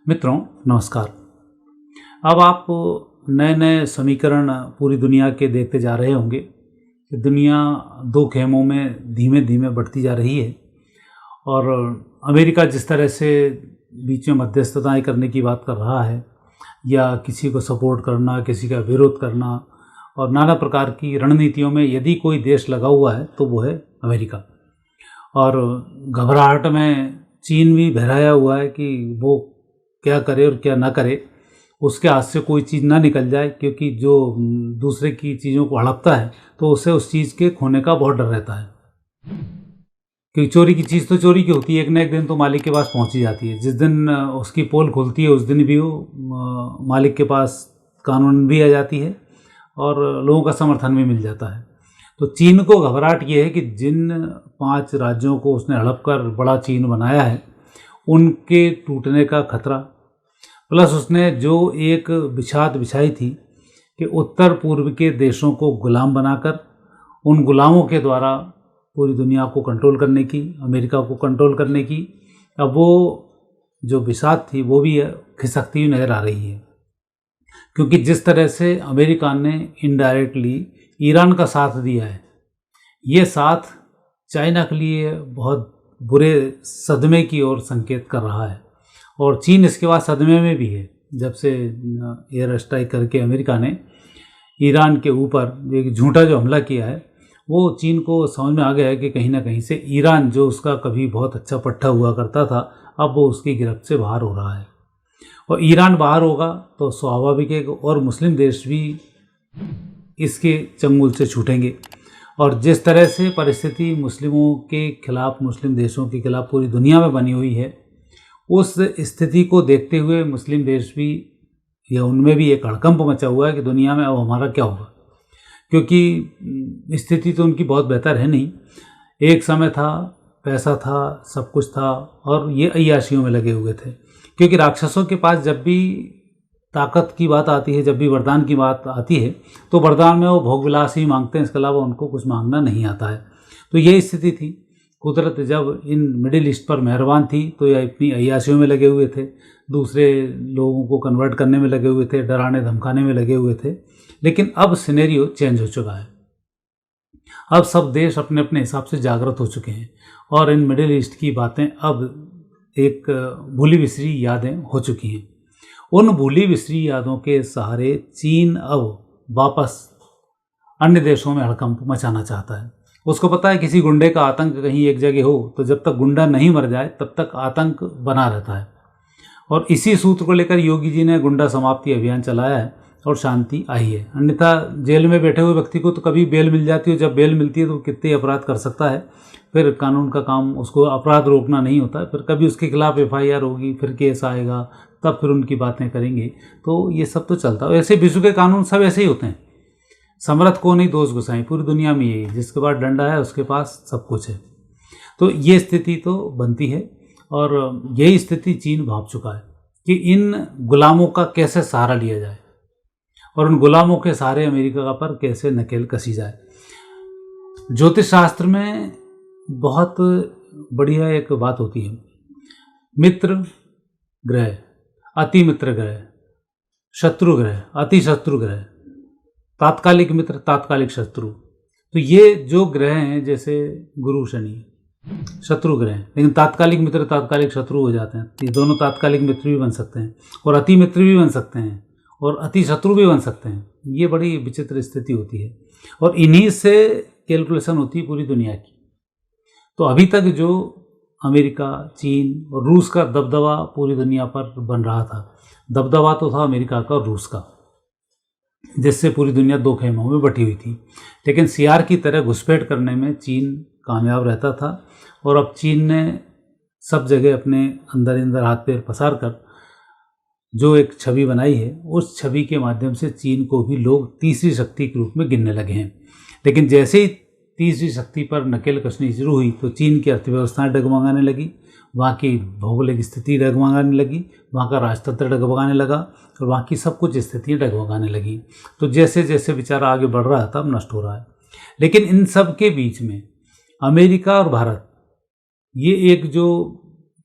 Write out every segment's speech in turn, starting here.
मित्रों नमस्कार। अब आप नए नए समीकरण पूरी दुनिया के देखते जा रहे होंगे कि दुनिया दो खेमों में धीमे धीमे बढ़ती जा रही है। और अमेरिका जिस तरह से बीच में मध्यस्थताएं करने की बात कर रहा है या किसी को सपोर्ट करना, किसी का विरोध करना और नाना प्रकार की रणनीतियों में यदि कोई देश लगा हुआ है तो वो है अमेरिका। और घबराहट में चीन भी बहराया हुआ है कि वो क्या करे और क्या ना करे, उसके हाथ से कोई चीज़ ना निकल जाए, क्योंकि जो दूसरे की चीज़ों को हड़पता है तो उसे उस चीज़ के खोने का बहुत डर रहता है। क्योंकि चोरी की चीज़ तो चोरी की होती है, एक न एक दिन तो मालिक के पास पहुंच ही जाती है। जिस दिन उसकी पोल खुलती है उस दिन भी वो मालिक के पास कानून भी आ जाती है और लोगों का समर्थन भी मिल जाता है। तो चीन को घबराहट ये है कि जिन 5 राज्यों को उसने हड़प कर बड़ा चीन बनाया है उनके टूटने का खतरा, प्लस उसने जो एक बिछात बिछाई थी कि उत्तर पूर्व के देशों को गुलाम बनाकर उन गुलामों के द्वारा पूरी दुनिया को कंट्रोल करने की, अमेरिका को कंट्रोल करने की, अब वो जो बिसात थी वो भी खिसकती हुई नज़र आ रही है। क्योंकि जिस तरह से अमेरिका ने इनडायरेक्टली ईरान का साथ दिया है, ये साथ चाइना के लिए बहुत बुरे सदमे की ओर संकेत कर रहा है। और चीन इसके बाद सदमे में भी है। जब से एयर स्ट्राइक करके अमेरिका ने ईरान के ऊपर एक झूठा जो हमला किया है, वो चीन को समझ में आ गया है कि कहीं ना कहीं से ईरान जो उसका कभी बहुत अच्छा पट्टा हुआ करता था, अब वो उसकी गिरफ्त से बाहर हो रहा है। और ईरान बाहर होगा तो स्वाभाविक है और मुस्लिम देश भी इसके चंगुल से छूटेंगे। और जिस तरह से परिस्थिति मुस्लिमों के खिलाफ, मुस्लिम देशों के खिलाफ पूरी दुनिया में बनी हुई है, उस स्थिति को देखते हुए मुस्लिम देश भी या उनमें भी एक हड़कंप मचा हुआ है कि दुनिया में अब हमारा क्या होगा। क्योंकि स्थिति तो उनकी बहुत बेहतर है नहीं। एक समय था, पैसा था, सब कुछ था और ये अय्याशियों में लगे हुए थे। क्योंकि राक्षसों के पास जब भी ताकत की बात आती है, जब भी वरदान की बात आती है, तो वरदान में वो भोगविलास ही मांगते हैं, इसके अलावा उनको कुछ मांगना नहीं आता है। तो ये स्थिति थी। कुदरत जब इन मिडिल ईस्ट पर मेहरबान थी तो ये इतनी अय्याशियों में लगे हुए थे, दूसरे लोगों को कन्वर्ट करने में लगे हुए थे, डराने धमकाने में लगे हुए थे। लेकिन अब सिनेरियो चेंज हो चुका है। अब सब देश अपने अपने हिसाब से जागृत हो चुके हैं और इन मिडिल ईस्ट की बातें अब एक भूली बिसरी यादें हो चुकी हैं। उन भूली बिसरी यादों के सहारे चीन अब वापस अन्य देशों में हड़कंप मचाना चाहता है। उसको पता है किसी गुंडे का आतंक कहीं एक जगह हो तो जब तक गुंडा नहीं मर जाए तब तक आतंक बना रहता है। और इसी सूत्र को लेकर योगी जी ने गुंडा समाप्ति अभियान चलाया है और शांति आई है। अन्यथा जेल में बैठे हुए व्यक्ति को तो कभी बेल मिल जाती है, जब बेल मिलती है तो कितने अपराध कर सकता है। फिर कानून का काम उसको अपराध रोकना नहीं होता है, फिर कभी उसके खिलाफ FIR होगी, फिर केस आएगा, तब फिर उनकी बातें करेंगे। तो ये सब तो चलता है। ऐसे विश्व के कानून सब ऐसे ही होते हैं। समर्थ को नहीं दोष गुसाई, पूरी दुनिया में यही, जिसके पास डंडा है उसके पास सब कुछ है। तो ये स्थिति तो बनती है और यही स्थिति चीन भांप चुका है कि इन गुलामों का कैसे सहारा लिया जाए और उन गुलामों के सहारे अमेरिका पर कैसे नकेल कसी जाए। ज्योतिष शास्त्र में बहुत बढ़िया एक बात होती है, मित्र ग्रह, अति मित्र ग्रह, शत्रु ग्रह, अति शत्रु ग्रह, तात्कालिक मित्र, तात्कालिक शत्रु। तो ये जो ग्रह हैं, जैसे गुरु शनि शत्रु ग्रह हैं, लेकिन तात्कालिक मित्र तात्कालिक शत्रु हो जाते हैं। ये दोनों तात्कालिक मित्र भी बन सकते हैं और अति मित्र भी बन सकते हैं और अति शत्रु भी बन सकते हैं। ये बड़ी विचित्र स्थिति होती है और इन्हीं से कैलकुलेशन होती है पूरी दुनिया की। तो अभी तक जो अमेरिका, चीन और रूस का दबदबा पूरी दुनिया पर बन रहा था, दबदबा तो था अमेरिका का और रूस का, जिससे पूरी दुनिया दो खेमों में बटी हुई थी। लेकिन सियार की तरह घुसपैठ करने में चीन कामयाब रहता था और अब चीन ने सब जगह अपने अंदर हाथ पैर पसार कर जो एक छवि बनाई है, उस छवि के माध्यम से चीन को भी लोग तीसरी शक्ति के रूप में गिनने लगे हैं। लेकिन जैसे ही तीसरी शक्ति पर नकेल कसनी शुरू हुई तो चीन की अर्थव्यवस्थाएं डगमगाने लगी, वहाँ की भौगोलिक स्थिति डगमगाने लगी, वहाँ का राजतंत्र डगमगाने लगा और वहाँ की सब कुछ स्थितियाँ डगमगाने लगी। तो जैसे जैसे बेचारा आगे बढ़ रहा था, अब नष्ट हो रहा है। लेकिन इन सब के बीच में अमेरिका और भारत, ये एक जो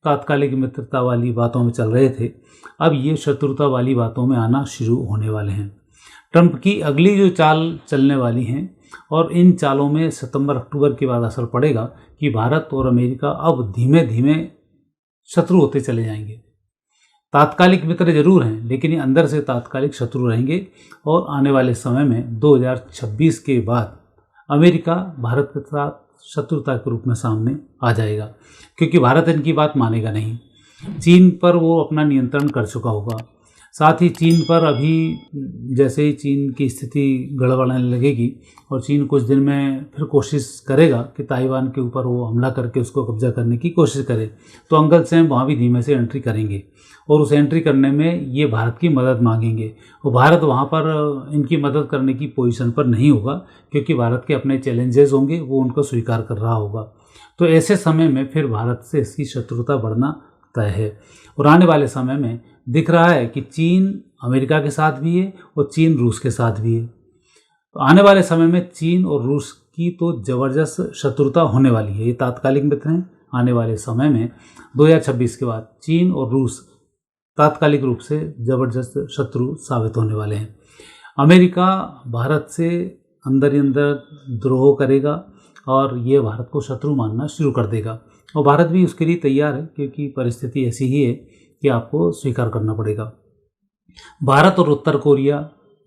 तात्कालिक मित्रता वाली बातों में चल रहे थे, अब ये शत्रुता वाली बातों में आना शुरू होने वाले हैं। ट्रंप की अगली जो चाल चलने वाली हैं, और इन चालों में सितंबर अक्टूबर के बाद असर पड़ेगा कि भारत और अमेरिका अब धीमे धीमे शत्रु होते चले जाएंगे। तात्कालिक मित्र जरूर हैं, लेकिन ये अंदर से तात्कालिक शत्रु रहेंगे। और आने वाले समय में 2026 के बाद अमेरिका भारत के साथ शत्रुता के रूप में सामने आ जाएगा, क्योंकि भारत इनकी बात मानेगा नहीं। चीन पर वो अपना नियंत्रण कर चुका होगा। साथ ही चीन पर अभी जैसे ही चीन की स्थिति गड़बड़ाने लगेगी और चीन कुछ दिन में फिर कोशिश करेगा कि ताइवान के ऊपर वो हमला करके उसको कब्जा करने की कोशिश करे, तो अंकल सैम वहाँ भी धीमे से एंट्री करेंगे और उस एंट्री करने में ये भारत की मदद मांगेंगे। और भारत वहाँ पर इनकी मदद करने की पोजीशन पर नहीं होगा, क्योंकि भारत के अपने चैलेंजेस होंगे, वो उनको स्वीकार कर रहा होगा। तो ऐसे समय में फिर भारत से इसकी शत्रुता बढ़ना तय है। और आने वाले समय में दिख रहा है कि चीन अमेरिका के साथ भी है और चीन रूस के साथ भी है। तो आने वाले समय में चीन और रूस की तो ज़बरदस्त शत्रुता होने वाली है। ये तात्कालिक मित्र हैं। आने वाले समय में 2026 के बाद चीन और रूस तात्कालिक रूप से ज़बरदस्त शत्रु साबित होने वाले हैं। अमेरिका भारत से अंदर ही अंदर द्रोह करेगा और ये भारत को शत्रु मानना शुरू कर देगा, और भारत भी उसके लिए तैयार है, क्योंकि परिस्थिति ऐसी ही है कि आपको स्वीकार करना पड़ेगा। भारत और उत्तर कोरिया,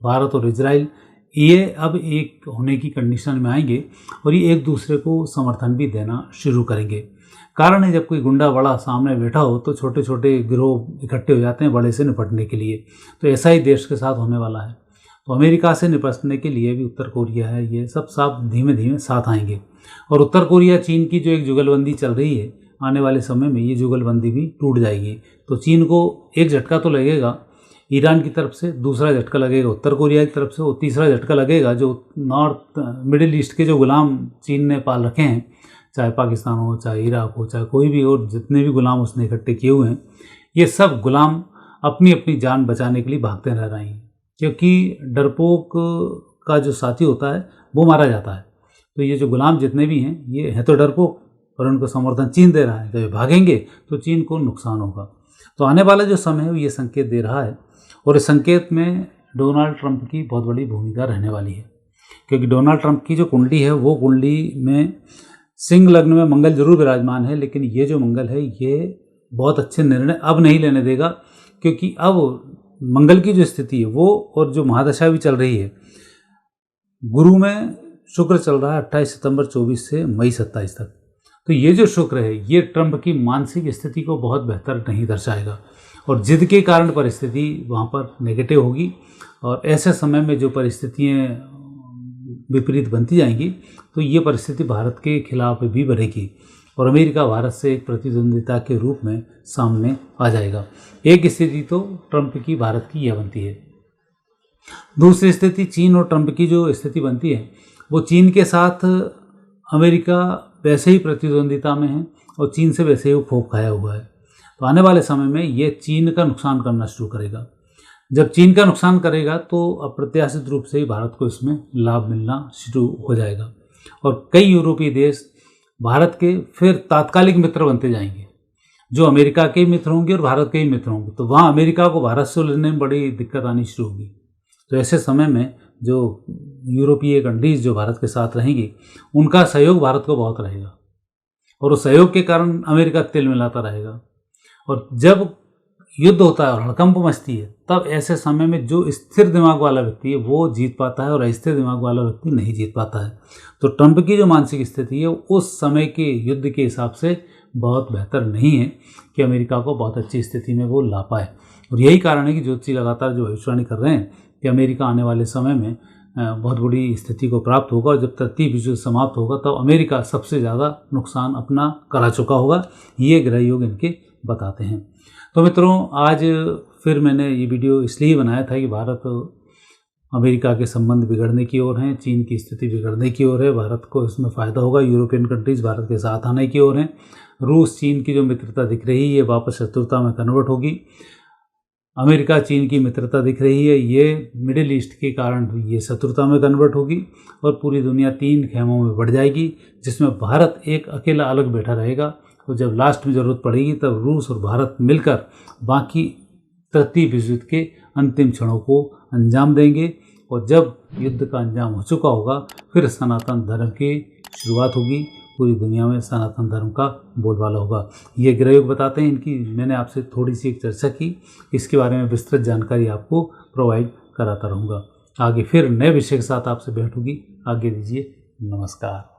भारत और इजराइल, ये अब एक होने की कंडीशन में आएंगे और ये एक दूसरे को समर्थन भी देना शुरू करेंगे। कारण है, जब कोई गुंडा बड़ा सामने बैठा हो तो छोटे छोटे गिरोह इकट्ठे हो जाते हैं बड़े से निपटने के लिए। तो ऐसा ही देश के साथ होने वाला है। तो अमेरिका से निपटने के लिए भी उत्तर कोरिया है, ये सब साथ धीमे धीमे साथ आएंगे। और उत्तर कोरिया चीन की जो एक जुगलबंदी चल रही है, आने वाले समय में ये जुगलबंदी भी टूट जाएगी। तो चीन को एक झटका तो लगेगा ईरान की तरफ से, दूसरा झटका लगेगा उत्तर कोरिया की तरफ से, और तीसरा झटका लगेगा जो नॉर्थ मिडिल ईस्ट के जो गुलाम चीन ने पाल रखे हैं, चाहे पाकिस्तान हो, चाहे इराक हो, चाहे कोई भी और जितने भी गुलाम उसने इकट्ठे किए हुए हैं, ये सब गुलाम अपनी अपनी जान बचाने के लिए भागते रह रहे हैं। क्योंकि डरपोक का जो साथी होता है वो मारा जाता है। तो ये जो गुलाम जितने भी हैं, ये हैं तो डरपोक, और उनको समर्थन चीन दे रहा है। जब भागेंगे तो चीन को नुकसान होगा। तो आने वाला जो समय है ये संकेत दे रहा है, और इस संकेत में डोनाल्ड ट्रंप की बहुत बड़ी भूमिका रहने वाली है। क्योंकि डोनाल्ड ट्रंप की जो कुंडली है, वो कुंडली में सिंह लग्न में मंगल जरूर विराजमान है, लेकिन ये जो मंगल है ये बहुत अच्छे निर्णय अब नहीं लेने देगा। क्योंकि अब मंगल की जो स्थिति है वो, और जो महादशा भी चल रही है, गुरु में शुक्र चल रहा है 28 सितंबर 24 से मई 27 तक। तो ये जो शुक्र है ये ट्रंप की मानसिक स्थिति को बहुत बेहतर नहीं दर्शाएगा, और जिद के कारण परिस्थिति वहाँ पर नेगेटिव होगी। और ऐसे समय में जो परिस्थितियाँ विपरीत बनती जाएंगी, तो ये परिस्थिति भारत के खिलाफ भी बढ़ेगी और अमेरिका भारत से एक प्रतिद्वंदिता के रूप में सामने आ जाएगा। एक स्थिति तो ट्रंप की भारत की यह बनती है। दूसरी स्थिति चीन और ट्रंप की जो स्थिति बनती है, वो चीन के साथ अमेरिका वैसे ही प्रतिद्वंदिता में है और चीन से वैसे ही वो खोप खाया हुआ है। तो आने वाले समय में ये चीन का नुकसान करना शुरू करेगा। जब चीन का नुकसान करेगा तो अप्रत्याशित रूप से ही भारत को इसमें लाभ मिलना शुरू हो जाएगा, और कई यूरोपीय देश भारत के फिर तात्कालिक मित्र बनते जाएंगे, जो अमेरिका के मित्र होंगे और भारत के ही मित्र होंगे। तो वहाँ अमेरिका को भारत से लेने में बड़ी दिक्कत आनी शुरू होगी। तो ऐसे समय में जो यूरोपीय कंट्रीज जो भारत के साथ रहेंगी, उनका सहयोग भारत को बहुत रहेगा, और उस सहयोग के कारण अमेरिका तिल मिलाता रहेगा। और जब युद्ध होता है और हड़कंप मचती है, तब ऐसे समय में जो स्थिर दिमाग वाला व्यक्ति है वो जीत पाता है और अस्थिर दिमाग वाला व्यक्ति नहीं जीत पाता है। तो ट्रंप की जो मानसिक स्थिति है उस समय के युद्ध के हिसाब से बहुत बेहतर नहीं है कि अमेरिका को बहुत अच्छी स्थिति में वो ला पाए। और यही कारण है कि ज्योतिषी लगातार जो भविष्यवाणी कर रहे हैं कि अमेरिका आने वाले समय में बहुत बड़ी स्थिति को प्राप्त होगा, और जब तृतीय विश्व युद्ध समाप्त होगा तब अमेरिका सबसे ज़्यादा नुकसान अपना करा चुका होगा। ये ग्रह योग इनके बताते हैं। तो मित्रों, आज फिर मैंने ये वीडियो इसलिए बनाया था कि भारत अमेरिका के संबंध बिगड़ने की ओर हैं, चीन की स्थिति बिगड़ने की ओर है, भारत को इसमें फ़ायदा होगा, यूरोपियन कंट्रीज़ भारत के साथ आने की ओर हैं, रूस चीन की जो मित्रता दिख रही है ये वापस शत्रुता में कन्वर्ट होगी, अमेरिका चीन की मित्रता दिख रही है ये मिडिल ईस्ट के कारण ये शत्रुता में कन्वर्ट होगी, और पूरी दुनिया 3 खेमों में बढ़ जाएगी, जिसमें भारत एक अकेला अलग बैठा रहेगा। तो जब लास्ट में ज़रूरत पड़ेगी तब रूस और भारत मिलकर बाकी तृतीय विश्व युद्ध के अंतिम क्षणों को अंजाम देंगे। और जब युद्ध का अंजाम हो चुका होगा फिर सनातन धर्म की शुरुआत होगी, पूरी दुनिया में सनातन धर्म का बोलबाला होगा। ये ग्रहयोग बताते हैं, इनकी मैंने आपसे थोड़ी सी एक चर्चा की, इसके बारे में विस्तृत जानकारी आपको प्रोवाइड कराता रहूँगा। आगे फिर नए विषय के साथ आपसे भेंट होगी। आगे दीजिए, नमस्कार।